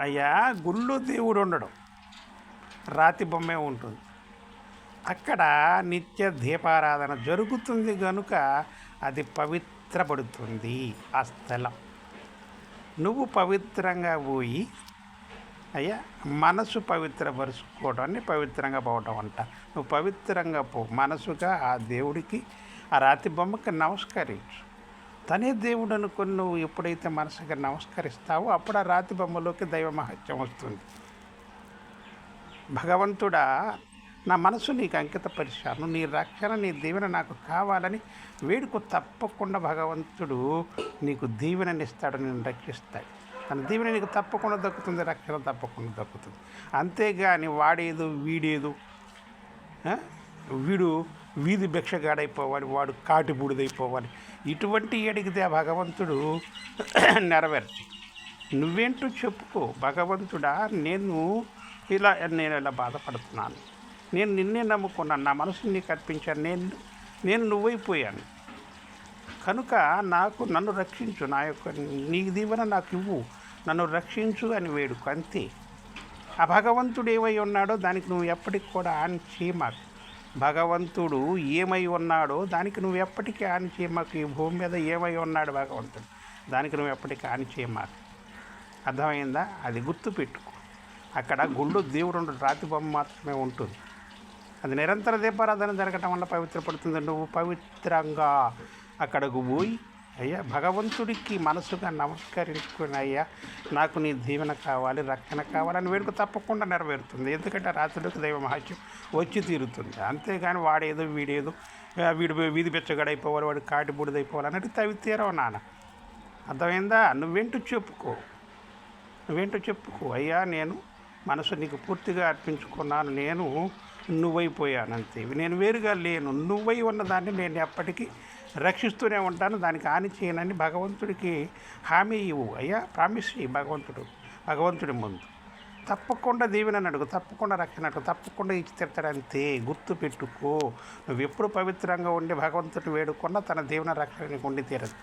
అయ్యా గుళ్ళో దేవుడు ఉండడం, రాతి బొమ్మే ఉంటుంది. అక్కడ నిత్య దీపారాధన జరుగుతుంది కనుక అది పవిత్రపడుతుంది ఆ స్థలం. నువ్వు పవిత్రంగా పోయి అయ్యా మనసు పవిత్రపరుచుకోవడాన్ని పవిత్రంగా పోవడం అంట. నువ్వు పవిత్రంగా పో, మనసుగా ఆ దేవుడికి ఆ రాతి బొమ్మకి నమస్కరించు. తనే దేవుడు అనుకుని నువ్వు ఎప్పుడైతే మనసుగా నమస్కరిస్తావో అప్పుడు ఆ రాతి బొమ్మలోకి దైవ మహత్యం వస్తుంది. భగవంతుడా, నా మనసు నీకు అంకితపరిచాను, నీ రక్షణ నీ దీవెన నాకు కావాలని వేడుకు. తప్పకుండా భగవంతుడు నీకు దీవెననిస్తాడు, నేను రక్షిస్తాడు. తన దీవెన నీకు తప్పకుండా దక్కుతుంది, రక్షణ తప్పకుండా దక్కుతుంది. అంతేగాని వాడేదో వీడేదో, వీడు వీధి భిక్షగాడైపోవాలి, వాడు కాటిబూడిదైపోవాలి, ఇటువంటి అడిగితే ఆ భగవంతుడు నెరవేర్చి. నువ్వేంటో చెప్పుకో, భగవంతుడా నేను ఇలా బాధపడుతున్నాను, నేను నిన్నే నమ్ముకున్నాను, నా మనసుని నీకు అర్పించాను, నేను నువ్వైపోయాను కనుక నన్ను రక్షించు, నీ దీవెన నాకు ఇవ్వు, నన్ను రక్షించు అని వేడుకు. అంతే. ఆ భగవంతుడు ఏమై ఉన్నాడో దానికి నువ్వు ఎప్పటికి కూడా ఆన్ చేయమాకు. భగవంతుడు ఏమై ఉన్నాడో దానికి నువ్వు ఎప్పటికీ ఆన్ చేయమాకు. ఈ భూమి మీద ఏమై ఉన్నాడు భగవంతుడు, దానికి నువ్వు ఎప్పటికీ ఆన్ చేయమాకు. అర్థమైందా? అది గుర్తుపెట్టుకో. అక్కడ గుళ్ళు దేవుడు రాతి బొమ్మ మాత్రమే ఉంటుంది. అది నిరంతర దీపారాధన జరగటం వల్ల పవిత్రపడుతుంది. నువ్వు పవిత్రంగా అక్కడకు పోయి అయ్యా భగవంతుడికి మనసుగా నమస్కరించుకుని, అయ్యా నాకు నీ దీవెన కావాలి, రక్షణ కావాలని వేడుక తప్పకుండా నెరవేరుతుంది. ఎందుకంటే రాత్రుడికి దైవ మహత్యం వచ్చి తీరుతుంది. అంతేగాని వాడేదో వీడేదో, వీడు వీధి బెచ్చగడైపోవాలి, వాడు కాటిబూడిదైపోవాలి అన్నట్టు తవి తీరవు నాన్న. అర్థమైందా? నువ్వేంటో చెప్పుకో. అయ్యా నేను మనసు నీకు పూర్తిగా అర్పించుకున్నాను, నేను నువ్వైపోయాను అంతే. నేను వేరుగా లేను, నువ్వై ఉన్నదాన్ని నేను ఎప్పటికీ రక్షిస్తూనే ఉంటాను, దానికి హాని చేయనని భగవంతుడికి హామీ ఇవ్వు. అయ్యా ప్రామిస్ చేయి భగవంతుడి ముందు. తప్పకుండా దీవెనని అడుగు, తప్పకుండా రక్షణ అడుగు, తప్పకుండా ఇచ్చి తిడతాడంతే. గుర్తు పెట్టుకో. నువ్వు ఎప్పుడు పవిత్రంగా ఉండి భగవంతుడిని వేడుకున్నా తన దీవెన రక్షణ నీకు ఉండి తీరదు.